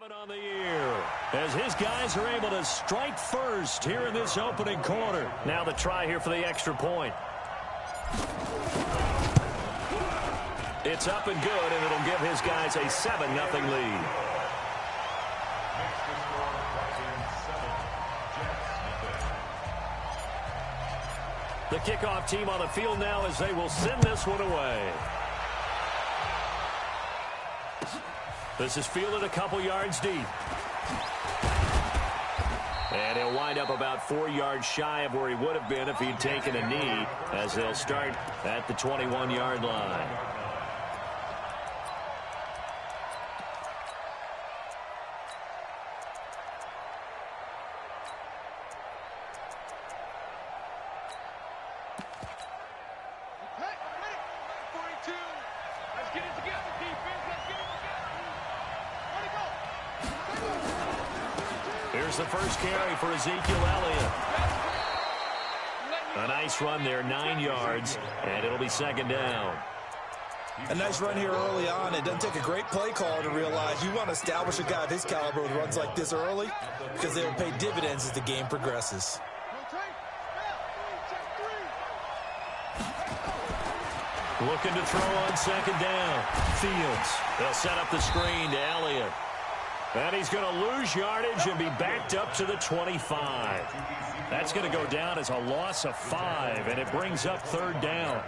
7 on the year as his guys are able to strike first here in this opening quarter. Now the try here for the extra point. It's up and good, and it'll give his guys a 7-0 lead. The kickoff team on the field now as they will send this one away. This is fielded a couple yards deep. And he'll wind up about 4 yards shy of where he would have been if he'd taken a knee, as they'll start at the 21-yard line. Here's the first carry for Ezekiel Elliott. A nice run there, 9 yards, and it'll be second down. A nice run here early on. It doesn't take a great play call to realize you want to establish a guy of his caliber with runs like this early, because they'll pay dividends as the game progresses. Looking to throw on second down. Fields. They'll set up the screen to Elliott. And he's going to lose yardage and be backed up to the 25. That's going to go down as a loss of 5, and it brings up third down.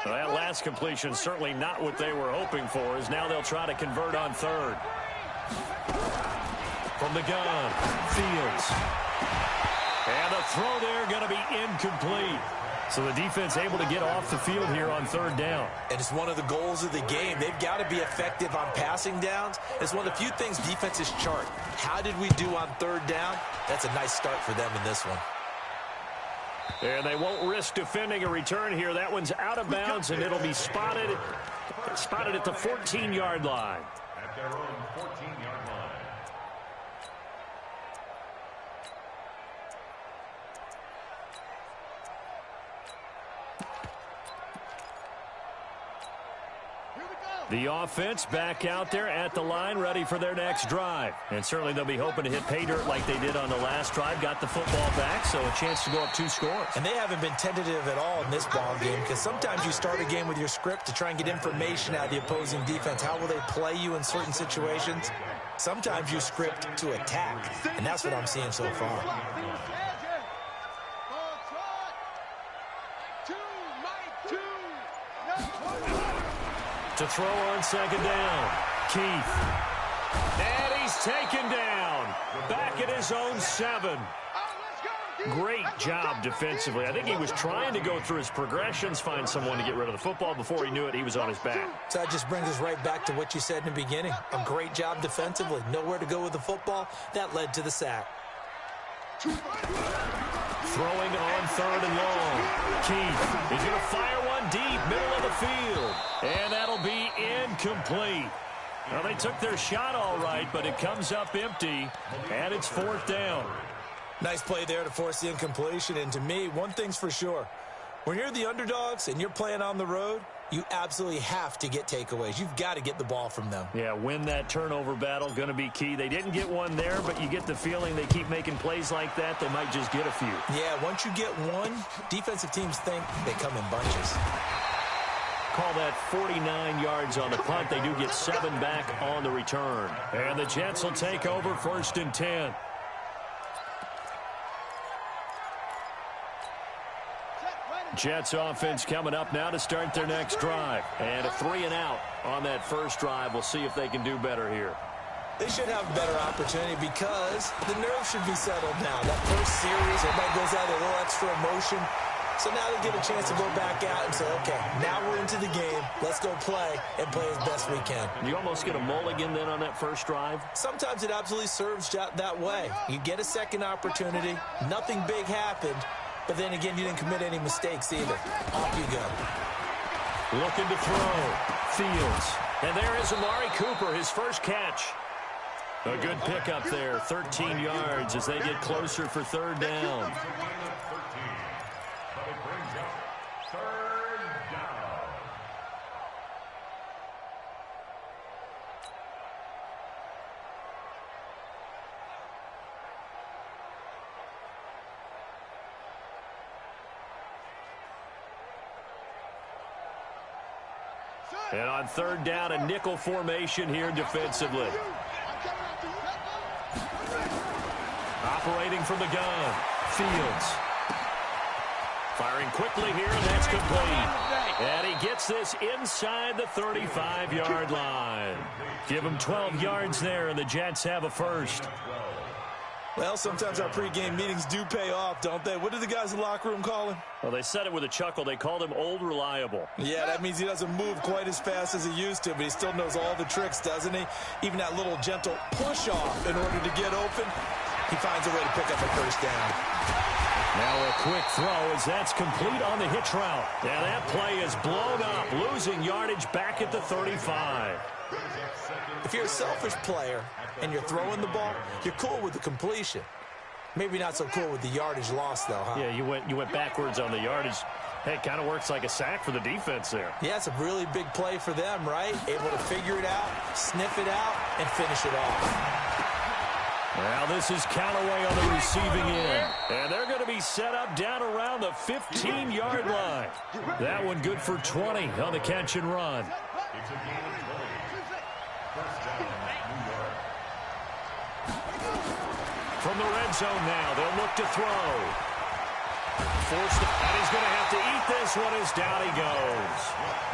Well, that last completion certainly not what they were hoping for, as now they'll try to convert on third. From the gun, Fields. And the throw there going to be incomplete. So the defense able to get off the field here on third down. And it's one of the goals of the game. They've got to be effective on passing downs. It's one of the few things defenses chart. How did we do on third down? That's a nice start for them in this one. And they won't risk defending a return here. That one's out of bounds, and it'll be spotted at the 14-yard line. At their own 14-yard line. The offense back out there at the line, ready for their next drive. And certainly they'll be hoping to hit pay dirt like they did on the last drive. Got the football back, so a chance to go up 2 scores. And they haven't been tentative at all in this ball game, because sometimes you start a game with your script to try and get information out of the opposing defense. How will they play you in certain situations? Sometimes you script to attack, and that's what I'm seeing so far. To throw on second down, Keith. And he's taken down. Back at his own 7. Great job defensively. I think he was trying to go through his progressions, find someone to get rid of the football. Before he knew it, he was on his back. So that just brings us right back to what you said in the beginning. A great job defensively. Nowhere to go with the football. That led to the sack. Throwing on third and long. Keith is going to fire one deep, middle of the field. And that'll be incomplete. Well, they took their shot all right, but it comes up empty, and it's fourth down. Nice play there to force the incompletion. And to me, one thing's for sure. When you're the underdogs and you're playing on the road, you absolutely have to get takeaways. You've got to get the ball from them. Yeah, win that turnover battle, going to be key. They didn't get one there, but you get the feeling they keep making plays like that, they might just get a few. Yeah, once you get one, defensive teams think they come in bunches. Call that 49 yards on the punt. They do get 7 back on the return. And the Jets will take over first and 10. Jets offense coming up now to start their next drive. And a 3-and-out on that first drive. We'll see if they can do better here. They should have a better opportunity because the nerves should be settled now. That first series, everybody goes out with a little extra emotion. So now they get a chance to go back out and say, okay, now we're into the game. Let's go play and play as best we can. You almost get a mulligan then on that first drive? Sometimes it absolutely serves that way. You get a second opportunity. Nothing big happened. But then again, you didn't commit any mistakes either. Off you go. Looking to throw. Fields. And there is Amari Cooper, his first catch. A good pickup there, 13 yards as they get closer for third down. And on third down, a nickel formation here defensively. Operating from the gun, Fields. Firing quickly here, and that's complete. And he gets this inside the 35-yard line. Give him 12 yards there, and the Jets have a first. Well, sometimes our pregame meetings do pay off, don't they? What do the guys in the locker room call him? Well, they said it with a chuckle. They called him Old Reliable. Yeah, that means he doesn't move quite as fast as he used to, but he still knows all the tricks, doesn't he? Even that little gentle push-off in order to get open, he finds a way to pick up a first down. Now a quick throw as that's complete on the hitch route. And that play is blown up, losing yardage back at the 35. If you're a selfish player and you're throwing the ball, you're cool with the completion. Maybe not so cool with the yardage loss, though, huh? Yeah, you went backwards on the yardage. Hey, it kind of works like a sack for the defense there. Yeah, it's a really big play for them, right? Able to figure it out, sniff it out, and finish it off. Well, this is Callaway on the receiving end. And they're going to be set up down around the 15-yard line. That one good for 20 on the catch and run. From the red zone now, they'll look to throw. Forced, and he's going to have to eat this one as down he goes.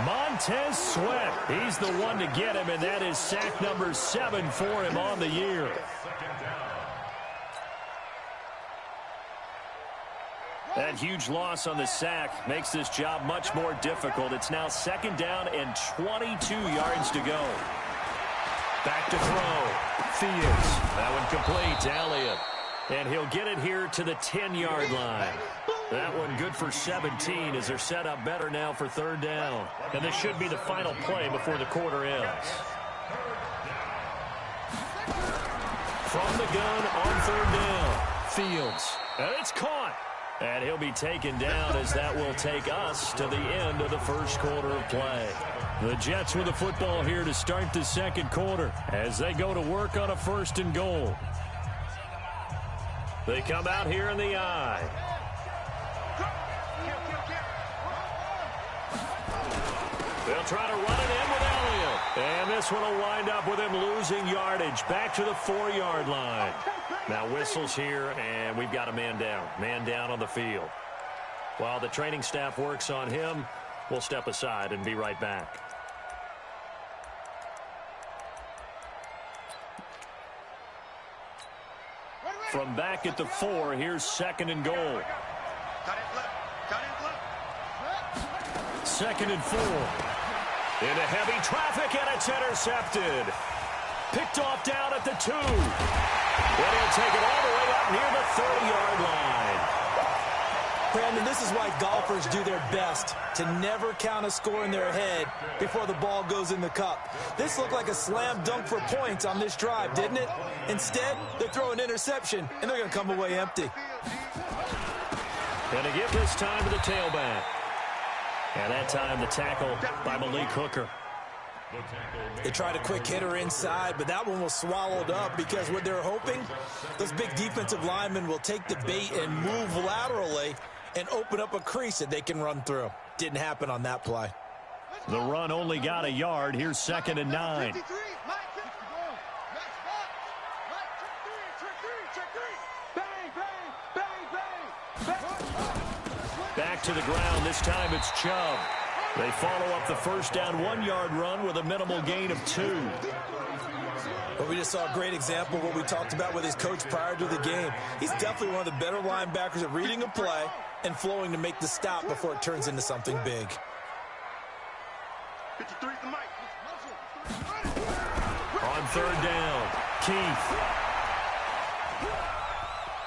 Montez Sweat, he's the one to get him, and that is sack number 7 for him on the year. That huge loss on the sack makes this job much more difficult. It's now second down and 22 yards to go. Back to throw. Fields. That one complete to Elliott. And he'll get it here to the 10-yard line. That one good for 17 as they're set up better now for third down. And this should be the final play before the quarter ends. From the gun on third down. Fields. And it's caught. And he'll be taken down as that will take us to the end of the first quarter of play. The Jets with the football here to start the second quarter as they go to work on a first and goal. They come out here in the I. They'll try to run it in with Elliott. And this one will wind up with him losing yardage back to the 4-yard line. Now whistles here, and we've got a man down. Man down on the field. While the training staff works on him, we'll step aside and be right back. From back at the 4, here's second and goal. Second and 4. Into heavy traffic, and it's intercepted. Picked off down at the 2. And he'll take it all the way up near the 30-yard line. Brandon, this is why golfers do their best to never count a score in their head before the ball goes in the cup. This looked like a slam dunk for points on this drive, didn't it? Instead, they throw an interception, and they're going to come away empty. Going to give this time to the tailback. And that time the tackle by Malik Hooker. They tried a quick hitter inside, but that one was swallowed up because what they're hoping, those big defensive linemen will take the bait and move laterally and open up a crease that they can run through. Didn't happen on that play. The run only got a yard. Here's second and 9. Back to the ground. This time it's Chubb. They follow up the first down 1-yard run with a minimal gain of 2. But we just saw a great example of what we talked about with his coach prior to the game. He's definitely one of the better linebackers at reading a play and flowing to make the stop before it turns into something big. On third down, Keith.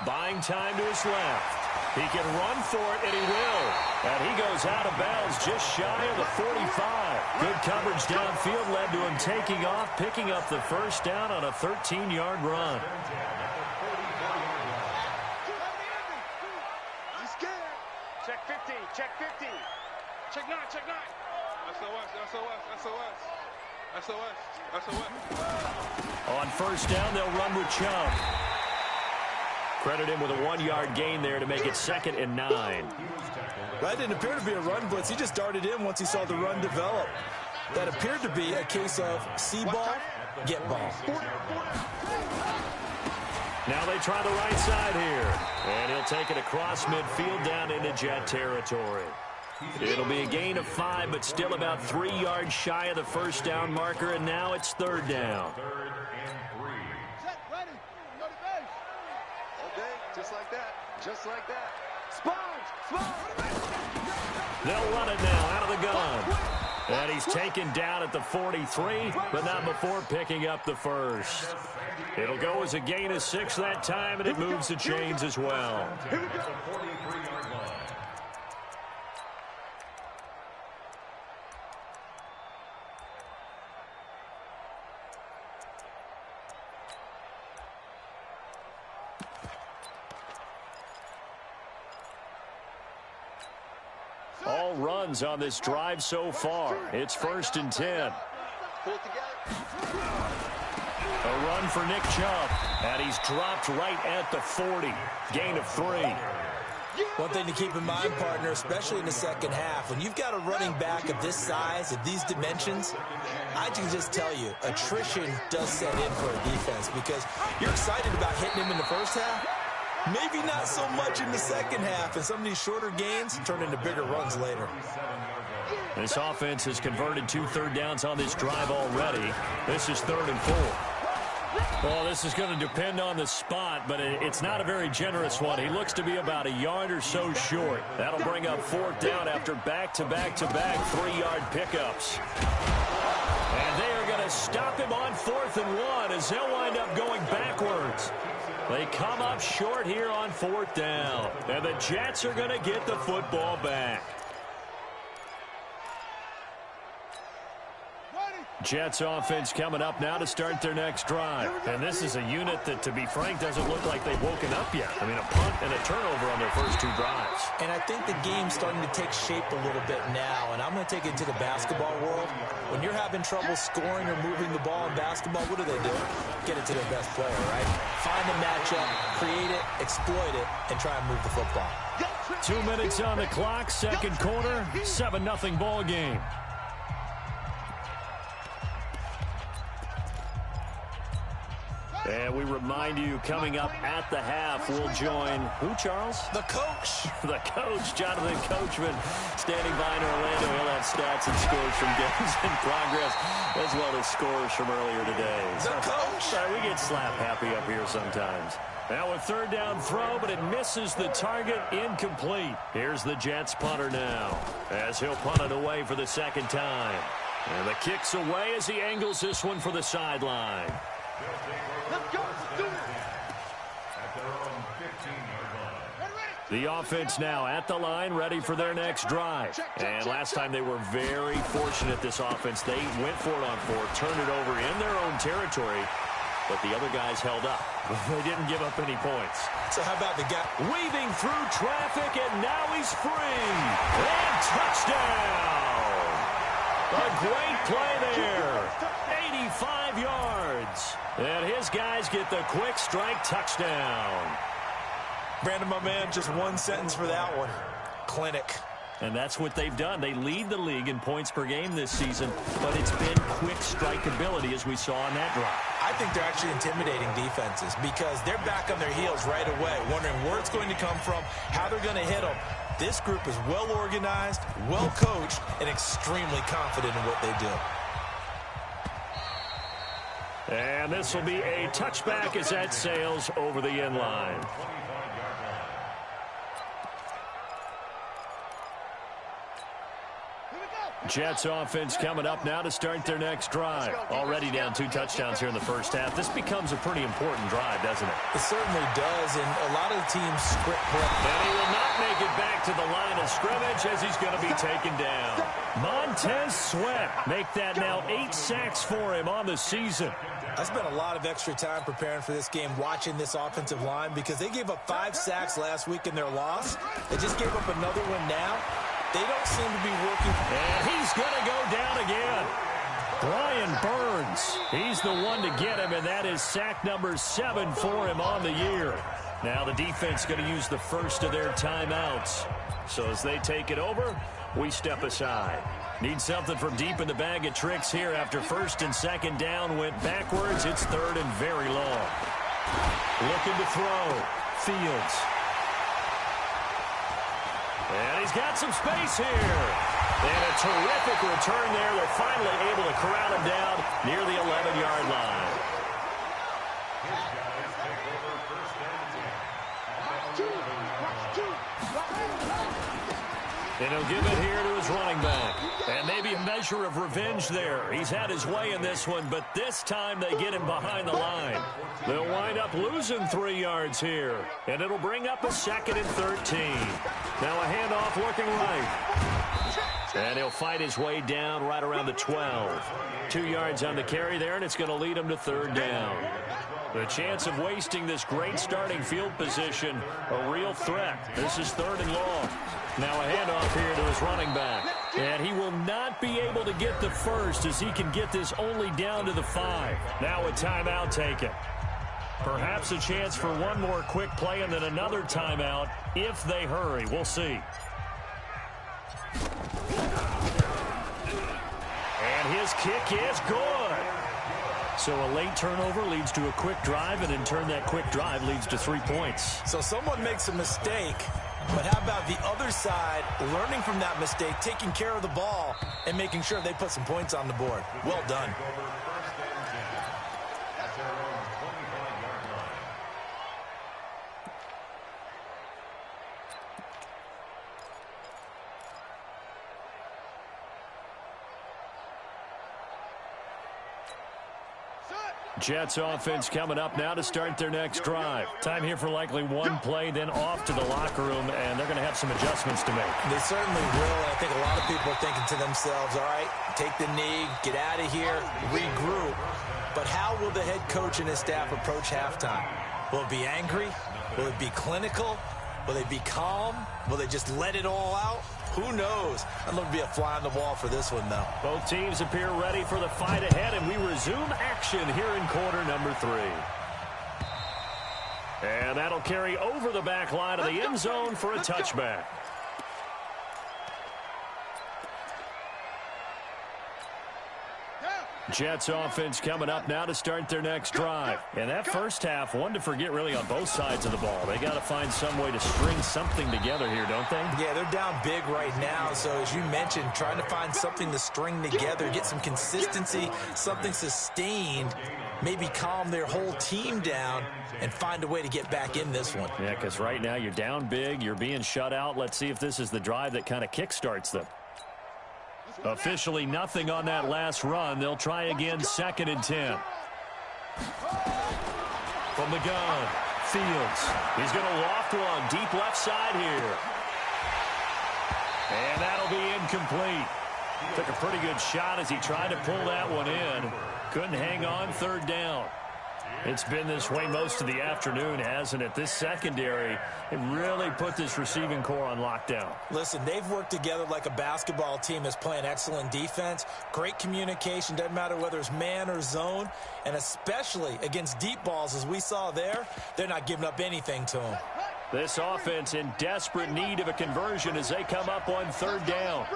Buying time to his left. He can run for it, and he will. And he goes out of bounds just shy of the 45. Good coverage downfield led to him taking off, picking up the first down on a 13-yard run. Check 50, check 50. Check 9, check 9. SOS. On first down, they'll run with Chubb. Credit him with a 1-yard gain there to make it 2nd and 9. That didn't appear to be a run blitz. He just darted in once he saw the run develop. That appeared to be a case of see ball, get ball. Now they try the right side here. And he'll take it across midfield down into Jet territory. It'll be a gain of 5, but still about 3 yards shy of the first down marker, and now it's 3rd down. Just like that. Just like that. Sponge! They'll run it now out of the gun. And he's taken down at the 43, but not before picking up the first. It'll go as a gain of 6 that time, and it moves the chains as well. All runs on this drive so far. It's 1st and 10. A run for Nick Chubb. And he's dropped right at the 40. Gain of 3. One thing to keep in mind, partner, especially in the second half, when you've got a running back of this size, of these dimensions, I can just tell you, attrition does set in for a defense because you're excited about hitting him in the first half. Maybe not so much in the second half, and some of these shorter gains turn into bigger runs later. This offense has converted 2 third downs on this drive already. This is 3rd and 4. Well, this is going to depend on the spot, but it's not a very generous one. He looks to be about a yard or so short. That'll bring up 4th down after back-to-back-to-back 3-yard pickups. And they are going to stop him on 4th and 1 as they'll wind up going backwards. They come up short here on 4th down. And the Jets are going to get the football back. Jets offense coming up now to start their next drive. And this is a unit that, to be frank, doesn't look like they've woken up yet. I mean, a punt and a turnover on their first 2 drives. And I think the game's starting to take shape a little bit now. And I'm going to take it to the basketball world. When you're having trouble scoring or moving the ball in basketball, what do? Get it to their best player, right? Find the matchup, create it, exploit it, and try and move the football. 2 minutes on the clock, second quarter, 7-0 ball game. And we remind you, coming up at the half, we'll join who, Charles? The coach. The coach, Jonathan Coachman, standing by in Orlando. He'll have stats and scores from games in progress, as well as scores from earlier today. The coach. We get slap happy up here sometimes. Now a 3rd down throw, but it misses the target, incomplete. Here's the Jets punter now, as he'll punt it away for the 2nd time. And the kick's away as he angles this one for the sideline. The offense now at the line, ready for their next drive. And last time they were very fortunate, this offense. They went for it on 4th, turned it over in their own territory, but the other guys held up. They didn't give up any points. So how about the guy weaving through traffic, and now he's free. And touchdown! A great play there. 85 yards. And his guys get the quick strike touchdown. Brandon, my man, just one sentence for that one. Clinic. And that's what they've done. They lead the league in points per game this season, but it's been quick strike ability as we saw on that drive. I think they're actually intimidating defenses because they're back on their heels right away, wondering where it's going to come from, how they're going to hit them. This group is well organized, well coached, and extremely confident in what they do. And this will be a touchback as that sails over the end line. Jets offense coming up now to start their next drive. Already down 2 touchdowns here in the first half. This becomes a pretty important drive, doesn't it? It certainly does, and a lot of the teams script play. And he will not make it back to the line of scrimmage as he's going to be taken down. Montez Sweat make that now 8 sacks for him on the season. I spent a lot of extra time preparing for this game, watching this offensive line, because they gave up 5 sacks last week in their loss. They just gave up another one now. They don't seem to be working. And he's going to go down again. Brian Burns, he's the one to get him, and that is sack number 7 for him on the year. Now the defense going to use the first of their timeouts. So as they take it over, we step aside. Need something from deep in the bag of tricks here after first and second down went backwards. It's third and very long. Looking to throw. Fields. And he's got some space here. And a terrific return there. They're finally able to corral him down near the 11-yard line. And he'll give it here to his running back. And maybe a measure of revenge there. He's had his way in this one, but this time they get him behind the line. They'll wind up losing 3 yards here. And it'll bring up a 2nd and 13. Now a handoff looking right. And he'll fight his way down right around the 12. 2 yards on the carry there, and it's going to lead him to 3rd down. The chance of wasting this great starting field position, a real threat. This is 3rd and long. Now a handoff here to his running back. And he will not be able to get the first as he can get this only down to the 5. Now a timeout taken. Perhaps a chance for one more quick play and then another timeout if they hurry. We'll see. And his kick is good. So a late turnover leads to a quick drive, and in turn that quick drive leads to 3 points. So someone makes a mistake, but how about the other side learning from that mistake, taking care of the ball, and making sure they put some points on the board? Well done. Jets offense coming up now to start their next drive. Time here for likely one play, then off to the locker room, and they're going to have some adjustments to make. They certainly will, and I think a lot of people are thinking to themselves, all right, take the knee, get out of here, regroup. But how will the head coach and his staff approach halftime? Will it be angry? Will it be clinical? Will they be calm? Will they just let it all out? Who knows? I'd love to be a fly on the wall for this one, though. Both teams appear ready for the fight ahead, and we resume action here in quarter number 3. And that'll carry over the back line of the end zone for a touchback. Jets offense coming up now to start their next drive. And that first half, one to forget really on both sides of the ball. They got to find some way to string something together here, don't they? Yeah, they're down big right now. So as you mentioned, trying to find something to string together, get some consistency, something sustained, maybe calm their whole team down and find a way to get back in this one. Yeah, because right now you're down big, you're being shut out. Let's see if this is the drive that kind of kickstarts them. Officially nothing on that last run. They'll try again, 2nd and 10. From the gun, Fields. He's going to loft one deep left side here. And that'll be incomplete. Took a pretty good shot as he tried to pull that one in. Couldn't hang on, 3rd down. It's been this way most of the afternoon, hasn't it? This secondary, it really put this receiving core on lockdown. Listen, they've worked together like a basketball team that's playing excellent defense. Great communication, doesn't matter whether it's man or zone. And especially against deep balls, as we saw there, they're not giving up anything to them. This offense in desperate need of a conversion as they come up on 3rd down.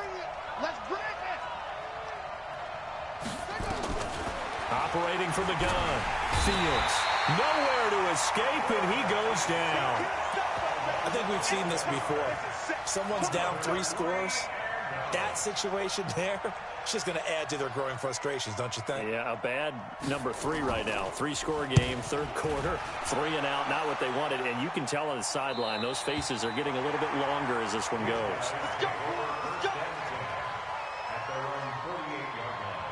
Operating from the gun, Fields. Nowhere to escape, and he goes down. I think we've seen this before. Someone's down 3 scores. That situation there, it's just going to add to their growing frustrations, don't you think? Yeah, a bad number 3 right now. 3-score game, 3rd quarter, 3 and out, not what they wanted. And you can tell on the sideline, those faces are getting a little bit longer as this one goes. their own 48-yard line.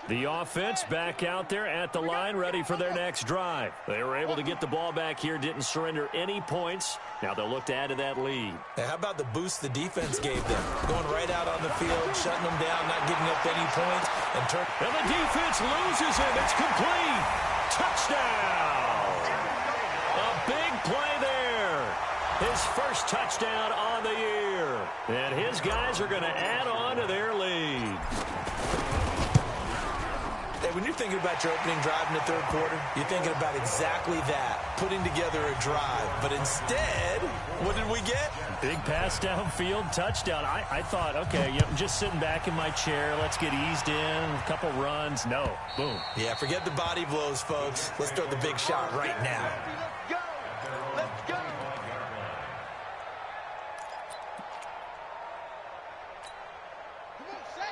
The offense back out there at the line, ready for their next drive. They were able to get the ball back here, didn't surrender any points. Now they'll look to add to that lead. Hey, how about the boost the defense gave them? Going right out on the field, shutting them down, not giving up any points. And the defense loses him. It's complete. Touchdown. A big play there. His first touchdown on the year. And his guys are going to add on to their lead. Hey, when you're thinking about your opening drive in the third quarter, you're thinking about exactly that, putting together a drive. But instead, what did we get? Big pass downfield, touchdown. I thought, okay, I'm just sitting back in my chair. Let's get eased in, a couple runs. No, boom. Yeah, forget the body blows, folks. Let's throw the big shot right now. Let's go.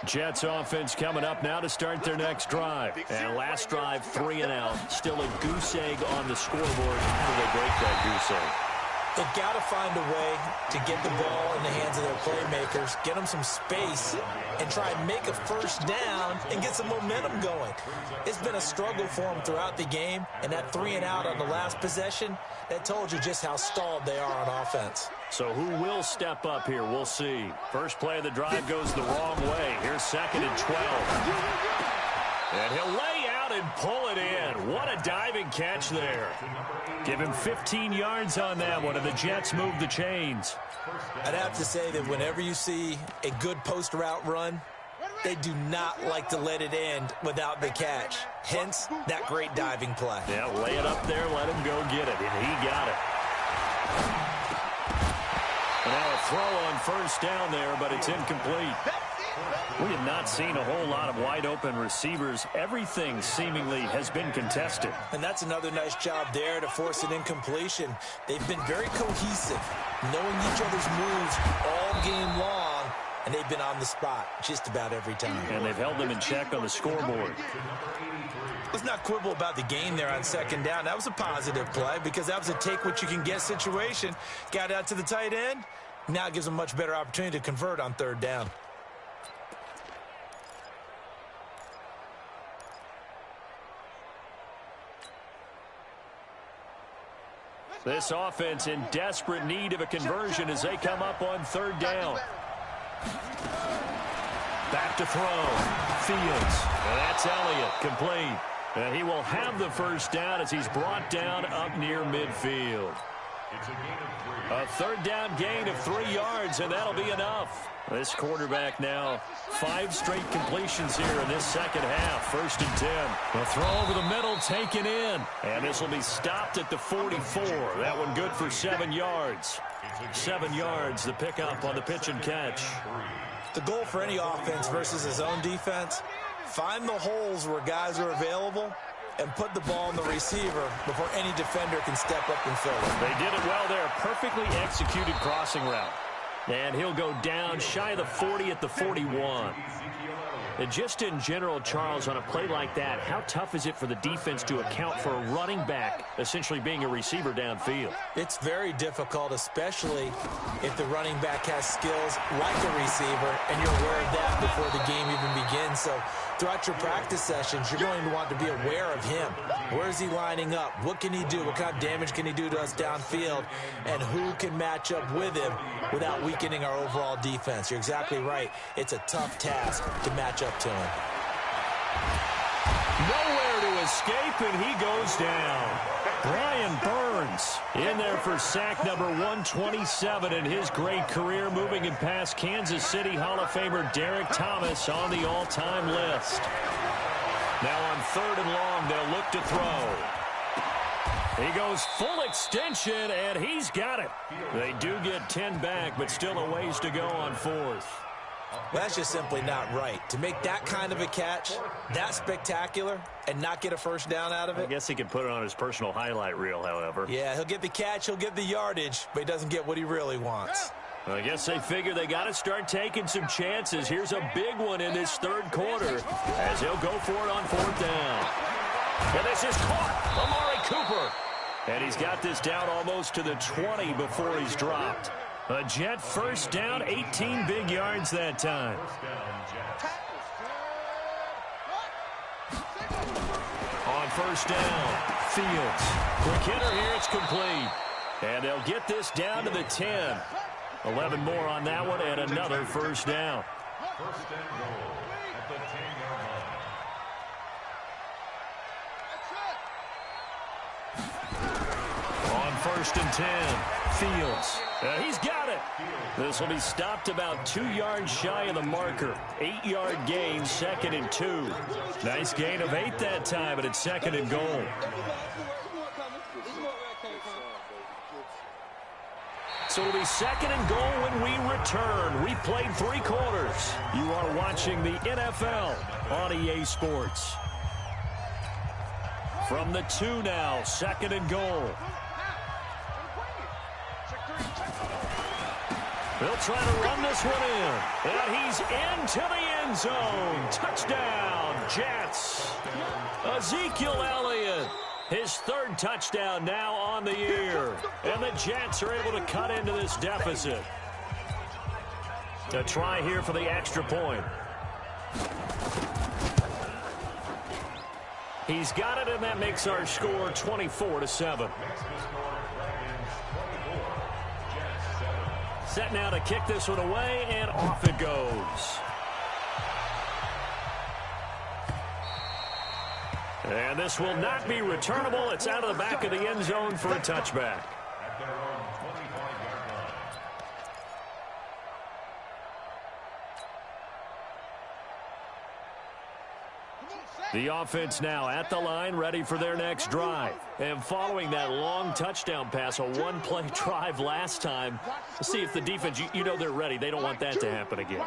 Jets offense coming up now to start their next drive. And last drive, 3 and out. Still a goose egg on the scoreboard. How do they break that goose egg? They've got to find a way to get the ball in the hands of their playmakers, get them some space, and try and make a first down and get some momentum going. It's been a struggle for them throughout the game, and that 3 and out on the last possession, that told you just how stalled they are on offense. So who will step up here? We'll see. First play of the drive goes the wrong way. Here's 2nd and 12. And he'll lay out and pull it in. What a diving catch there. Give him 15 yards on that one, and the Jets move the chains. I'd have to say that whenever you see a good post route run, they do not like to let it end without the catch. Hence, that great diving play. Yeah, lay it up there, let him go get it, and he got it. And now a throw on first down there, but it's incomplete. We have not seen a whole lot of wide-open receivers. Everything seemingly has been contested. And that's another nice job there to force an incompletion. They've been very cohesive, knowing each other's moves all game long, and they've been on the spot just about every time. And they've held them in check on the scoreboard. Let's not quibble about the gain there on 2nd down. That was a positive play because that was a take-what-you-can-get situation. Got out to the tight end. Now it gives them a much better opportunity to convert on 3rd down. This offense in desperate need of a conversion as they come up on 3rd down. Back to throw. Fields. And that's Elliott. Complete. And he will have the first down as he's brought down up near midfield. A 3rd down gain of 3 yards, and that'll be enough. This quarterback now 5 straight completions here in this second half. 1st and 10. A throw over the middle taken in. And this will be stopped at the 44. That one good for 7 yards. 7 yards, the pickup on the pitch and catch. The goal for any offense versus his own defense, find the holes where guys are available and put the ball in the receiver before any defender can step up and fill it. They did it well there. Perfectly executed crossing route. And he'll go down shy of the 40 at the 41. And just in general, Charles, on a play like that, how tough is it for the defense to account for a running back essentially being a receiver downfield? It's very difficult, especially if the running back has skills like a receiver, and you're aware of that before the game even begins. So throughout your practice sessions, you're going to want to be aware of him. Where is he lining up? What can he do? What kind of damage can he do to us downfield? And who can match up with him without weakening our overall defense? You're exactly right. It's a tough task to match up to him. Nowhere to escape, and he goes down. Brian Burns in there for sack number 127 in his great career, moving him past Kansas City Hall of Famer Derek Thomas on the all-time list. Now on 3rd and long, they'll look to throw. He goes full extension, and he's got it. They do get 10 back, but still a ways to go on 4th. That's just simply not right. To make that kind of a catch, that spectacular, and not get a first down out of it. I guess he could put it on his personal highlight reel, however. Yeah, he'll get the catch, he'll get the yardage, but he doesn't get what he really wants. I guess they figure they got to start taking some chances. Here's a big one in this third quarter as he'll go for it on fourth down. And this is caught. Amari Cooper. And he's got this down almost to the 20 before he's dropped. A Jet first down, 18 big yards that time. On first down, Fields. Quick hitter here, it's complete. And they'll get this down to the 10. 11 more on that one and another first down. First and goal at the 10-yard line. On first and 10, Fields. He's got it. This will be stopped about 2 yards shy of the marker. 8-yard gain, 2nd and 2. Nice gain of 8 that time, but it's 2nd and goal. So it'll be 2nd and goal when we return. We played 3 quarters. You are watching the NFL on EA Sports. From the 2 now, 2nd and goal. They'll try to run this one in. And he's into the end zone. Touchdown, Jets. Ezekiel Elliott. His 3rd touchdown now on the year. And the Jets are able to cut into this deficit. A try here for the extra point. He's got it, and that makes our score 24-7. Set now to kick this one away, and off it goes. And this will not be returnable. It's out of the back of the end zone for a touchback. At their own 25-yard line. The offense now at the line, ready for their next drive. And following that long touchdown pass, a one-play drive last time, see if the defense, you know they're ready. They don't want that to happen again.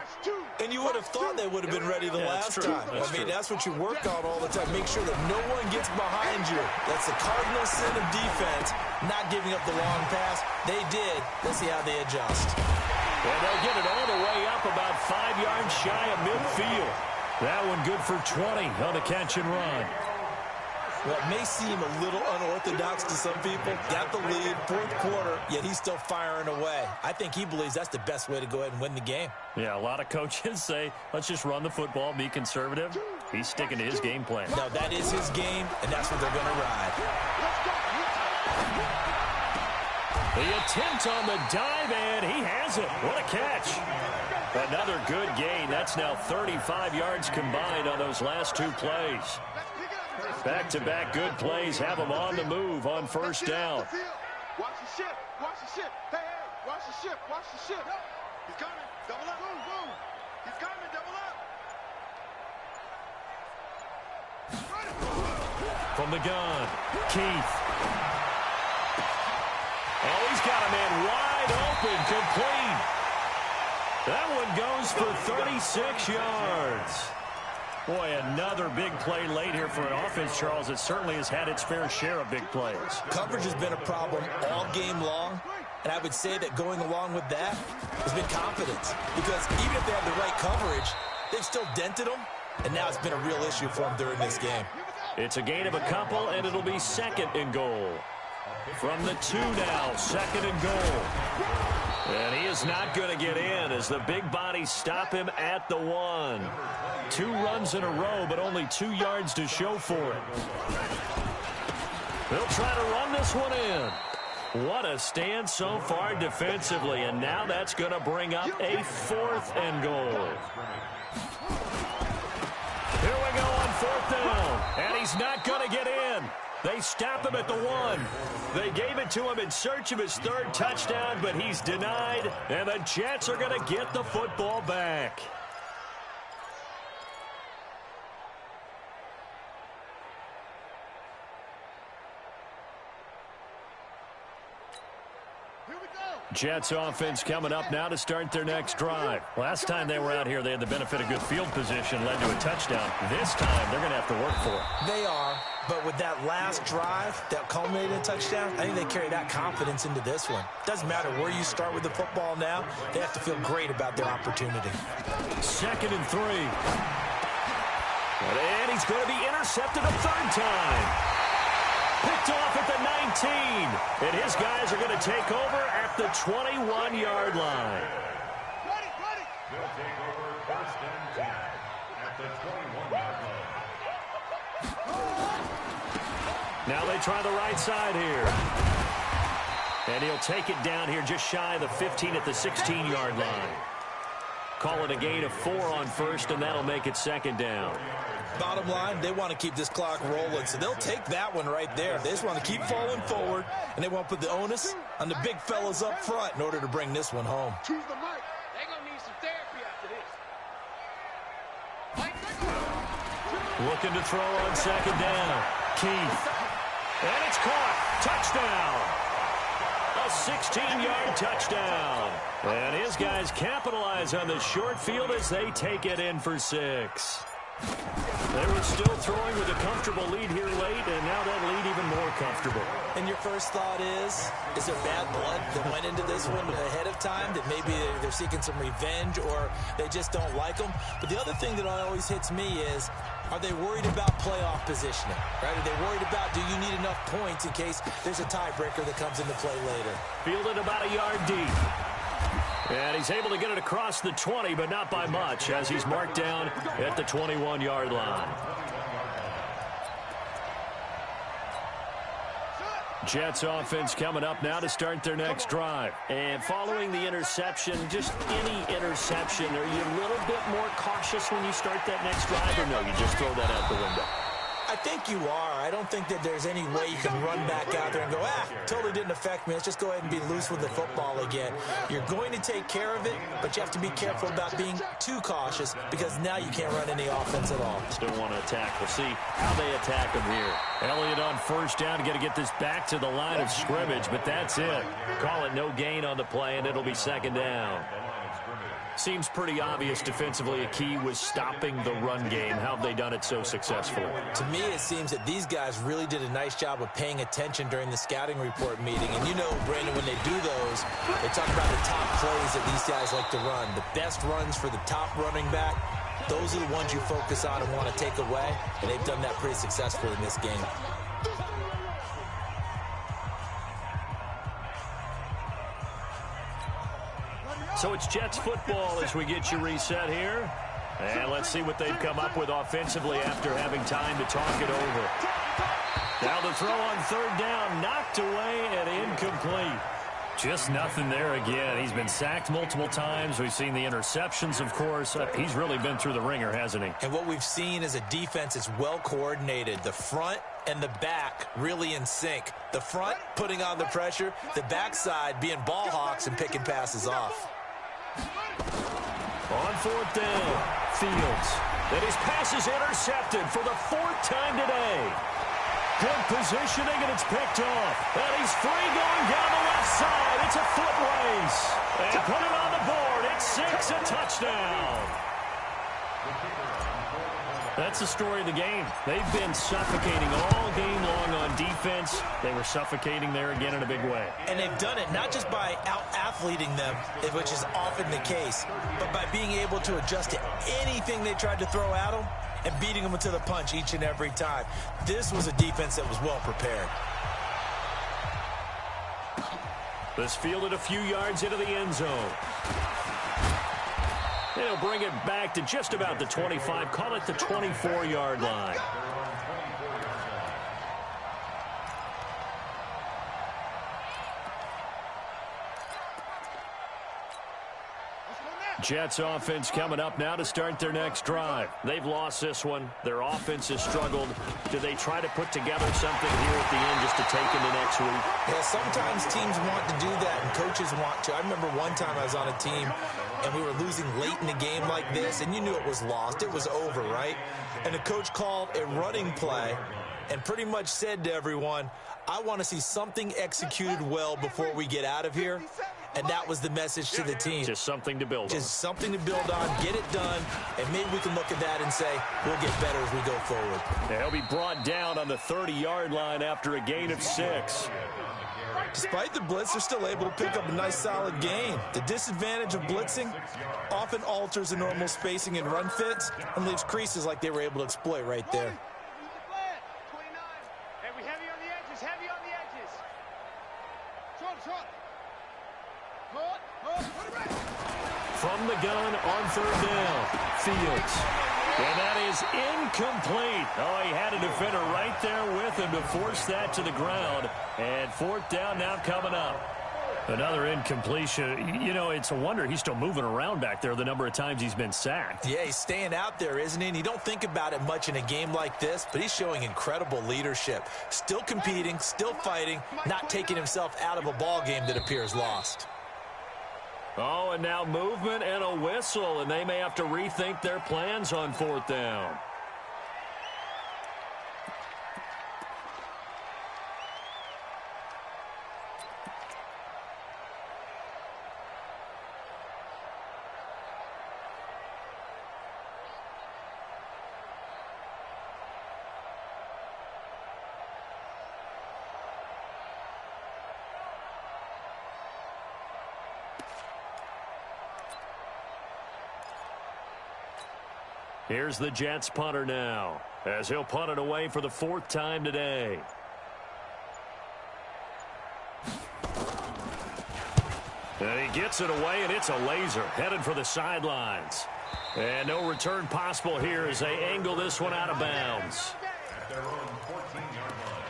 And you would have thought they would have been ready the last time. That's what you work on all the time. Make sure that no one gets behind you. That's the cardinal sin of defense, not giving up the long pass. They did. Let's see how they adjust. And they'll get it all the way up about 5 yards shy of midfield. That one good for 20 on the catch and run. Well, it may seem a little unorthodox to some people. Got the lead, 4th quarter, yet he's still firing away. I think he believes that's the best way to go ahead and win the game. Yeah, a lot of coaches say, let's just run the football, be conservative. He's sticking to his game plan. No, that is his game, and that's what they're going to ride. The attempt on the dive, and he has it. What a catch. Another good gain. That's now 35 yards combined on those last 2 plays. Back-to-back good plays have them on the move on first down. Watch the ship. Watch the ship. Hey, watch the ship. Watch the ship. He's coming. Double up. Boom, boom. He's coming. Double up. From the gun, Keith. Oh, he's got a man wide open, complete. That one goes for 36 yards. Boy, another big play late here for an offense, Charles, that certainly has had its fair share of big plays. Coverage has been a problem all game long, and I would say that going along with that has been confidence. Because even if they have the right coverage, they've still dented them, and now it's been a real issue for them during this game. It's a gain of a couple, and it'll be 2nd and goal. From the 2 now, 2nd and goal. And he is not going to get in as the big bodies stop him at the 1. 2 runs in a row, but only 2 yards to show for it. They'll try to run this one in. What a stand so far defensively, and now that's going to bring up a 4th and goal. Here we go on 4th down, and he's not going to get in. They stop him at the 1. They gave it to him in search of his 3rd touchdown, but he's denied, and the Jets are going to get the football back. Jets offense coming up now to start their next drive. Last time they were out here, they had the benefit of good field position, led to a touchdown. This time, they're going to have to work for it. They are, but with that last drive that culminated in a touchdown, I think they carry that confidence into this one. Doesn't matter where you start with the football now, they have to feel great about their opportunity. 2nd and 3. And he's going to be intercepted a third time. Picked off at the 19. And his guys are going to take over at the 21-yard line. They'll take over 1st and 10 at the 21-yard line. Now they try the right side here. And he'll take it down here just shy of the 15 at the 16-yard line. Call it a gain of 4 on 1st, and that'll make it 2nd down. Bottom line, they want to keep this clock rolling, so they'll take that one right there. They just want to keep falling forward, and they want to put the onus on the big fellas up front in order to bring this one home. Choose the mic. They're going to need some therapy after this. Looking to throw on 2nd down. Keith. And it's caught. Touchdown. A 16-yard touchdown. And his guys capitalize on the short field as they take it in for 6. They were still throwing with a comfortable lead here late, and now that lead even more comfortable. And your first thought is there bad blood that went into this one ahead of time, that maybe they're seeking some revenge or they just don't like them? But the other thing that always hits me is, are they worried about playoff positioning? Right? Are they worried about, do you need enough points in case there's a tiebreaker that comes into play later? Fielded about a yard deep. And he's able to get it across the 20, but not by much, as he's marked down at the 21-yard line. Jets offense coming up now to start their next drive. And following the interception, just any interception, are you a little bit more cautious when you start that next drive, or no, you just throw that out the window? I think you are. I don't think that there's any way you can run back out there and go, totally didn't affect me. Let's just go ahead and be loose with the football again. You're going to take care of it, but you have to be careful about being too cautious because now you can't run any offense at all. Still want to attack. We'll see how they attack them here. Elliott on 1st down, got to get this back to the line of scrimmage, but that's it. Call it no gain on the play, and it'll be 2nd down. Seems pretty obvious defensively a key was stopping the run game. How have they done it so successfully? To me, it seems that these guys really did a nice job of paying attention during the scouting report meeting. And you know, Brandon, when they do those, they talk about the top plays that these guys like to run. The best runs for the top running back, those are the ones you focus on and want to take away. And they've done that pretty successfully in this game. So it's Jets football as we get you reset here. And let's see what they've come up with offensively after having time to talk it over. Now the throw on 3rd down, knocked away and incomplete. Just nothing there again. He's been sacked multiple times. We've seen the interceptions, of course. He's really been through the ringer, hasn't he? And what we've seen is a defense that's well coordinated. The front and the back really in sync. The front putting on the pressure, the backside being ball hawks and picking passes off. On 4th down, Fields. And his pass is intercepted for the 4th time today. Good positioning, and it's picked off. And he's free going down the left side. It's a foot race. And put it on the board. It's 6, a touchdown. That's the story of the game. They've been suffocating all game long on defense. They were suffocating there again in a big way. And they've done it not just by out-athleting them, which is often the case, but by being able to adjust to anything they tried to throw at them and beating them to the punch each and every time. This was a defense that was well prepared. This fielded a few yards into the end zone. They'll bring it back to just about the 25. Call it the 24-yard line. Jets offense coming up now to start their next drive. They've lost this one. Their offense has struggled. Do they try to put together something here at the end just to take into next week? Yeah, sometimes teams want to do that and coaches want to. I remember one time I was on a team and we were losing late in the game like this, and you knew it was lost. It was over, right? And the coach called a running play and pretty much said to everyone, I want to see something executed well before we get out of here. and that was the message to the team. Just something to build on. Just something to build on, get it done, and maybe we can look at that and say, we'll get better as we go forward. Yeah, he'll be brought down on the 30-yard line after a gain of 6. Despite the blitz, they're still able to pick up a nice, solid gain. The disadvantage of blitzing often alters the normal spacing and run fits and leaves creases like they were able to exploit right there. From the gun on 3rd down, Fields. And that is incomplete. Oh, he had a defender right there with him to force that to the ground. And 4th down now coming up. Another incompletion. You know, it's a wonder he's still moving around back there the number of times he's been sacked. Yeah, he's staying out there, isn't he? And you don't think about it much in a game like this, but he's showing incredible leadership. Still competing, still fighting, not taking himself out of a ball game that appears lost. Oh, and now movement and a whistle, and they may have to rethink their plans on 4th down. Here's the Jets punter now, as he'll punt it away for the 4th time today. And he gets it away, and it's a laser, headed for the sidelines. And no return possible here as they angle this one out of bounds. At their own 14-yard line.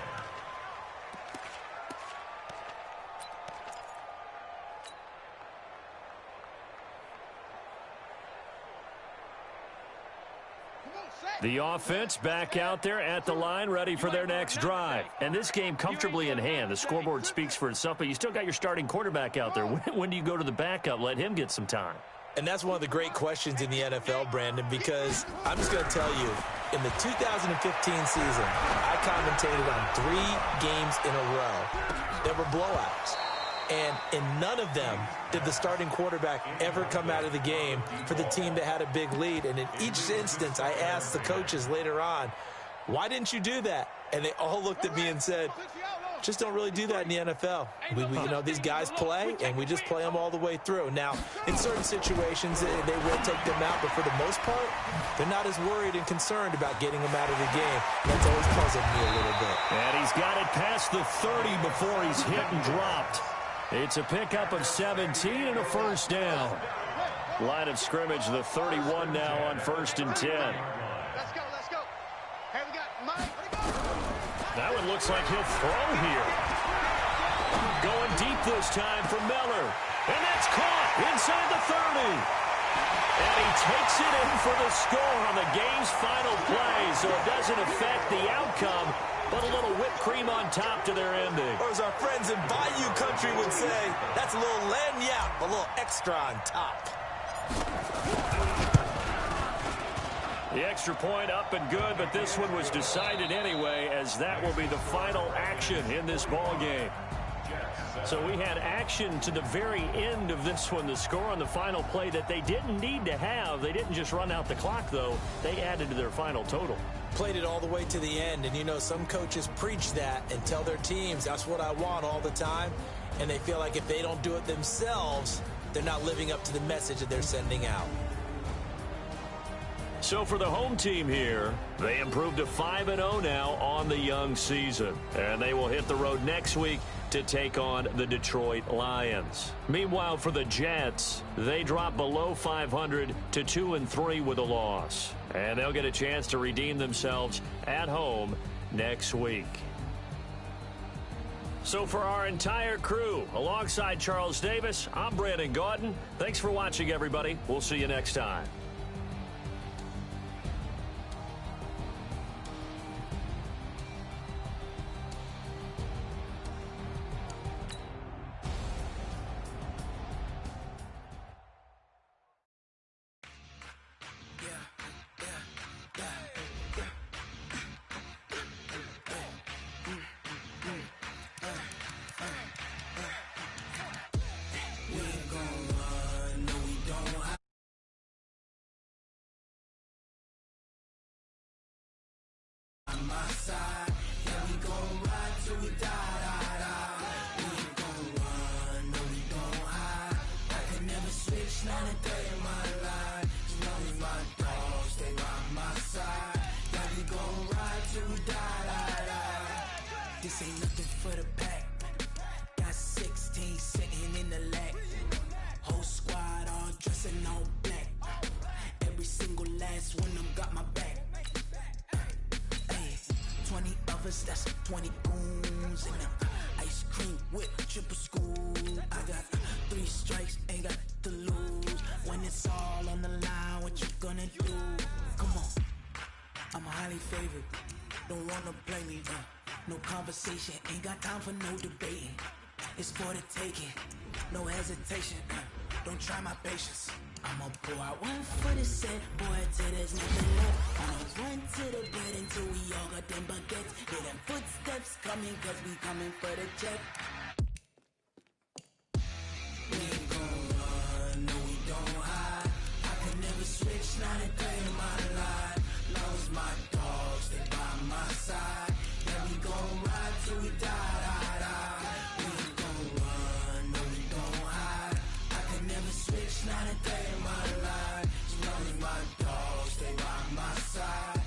The offense back out there at the line, ready for their next drive. And this game comfortably in hand. The scoreboard speaks for itself, but you still got your starting quarterback out there. When do you go to the backup? Let him get some time. And that's one of the great questions in the NFL, Brandon, because I'm just going to tell you, in the 2015 season, I commentated on 3 games in a row that were blowouts. And in none of them did the starting quarterback ever come out of the game for the team that had a big lead. And in each instance, I asked the coaches later on, why didn't you do that? And they all looked at me and said, just don't really do that in the NFL. You know, these guys play, and we just play them all the way through. Now, in certain situations, they will take them out, but for the most part, they're not as worried and concerned about getting them out of the game. That's always puzzled me a little bit. And he's got it past the 30 before he's hit and dropped. It's a pickup of 17 and a 1st down. Line of scrimmage, the 31 now on 1st and 10. Let's go, let's go. Hey, we got Mike. That one looks like he'll throw here. Going deep this time for Miller. And that's caught inside the 30. And he takes it in for the score on the game's final play, so it doesn't affect the outcome, but a little whipped cream on top to their ending. Or as our friends in Bayou Country would say, that's a little lagniappe, a little extra on top. The extra point up and good, but this one was decided anyway, as that will be the final action in this ball game. So we had action to the very end of this one. The score on the final play that they didn't need to have. They didn't just run out the clock, though. They added to their final total. Played it all the way to the end, and you know, some coaches preach that and tell their teams, that's what I want all the time, and they feel like if they don't do it themselves, they're not living up to the message that they're sending out. So for the home team here, they improved to 5-0 now on the young season. And they will hit the road next week to take on the Detroit Lions. Meanwhile, for the Jets, they drop below 500 to 2-3 with a loss. And they'll get a chance to redeem themselves at home next week. So for our entire crew, alongside Charles Davis, I'm Brandon Gaudin. Thanks for watching, everybody. We'll see you next time. We 9 and 3 in my life. You know me, my dogs, stay by my side. Yeah, we gon' ride till we die. This ain't nothing for the pack. Got 16 sitting in the lag. Whole squad all dressing all black. Every single last one of them got my back. Hey, 20 of us, that's 20 goons. And ice cream with triple scoop. I got 3 strikes, ain't got to lose. When it's all on the line, what you gonna do? Come on, I'm highly favored. Don't wanna play me, no conversation, ain't got time for no debating. It's for the taking, no hesitation. Don't try my patience. I'ma pour out one for the set, boy, till there's nothing left. I'ma run to the bed until we all got them baguettes. Hear them footsteps coming, cause we coming for the check. We ain't gon' run, no we don't hide. I can never switch, 9 and 3 in my life. Long as my dogs stay by my side. Yeah, we gon' ride till we die. We ain't gon' run, no we don't hide. I can never switch, 9 and 3 in my life. You know me, my dogs stay by my side.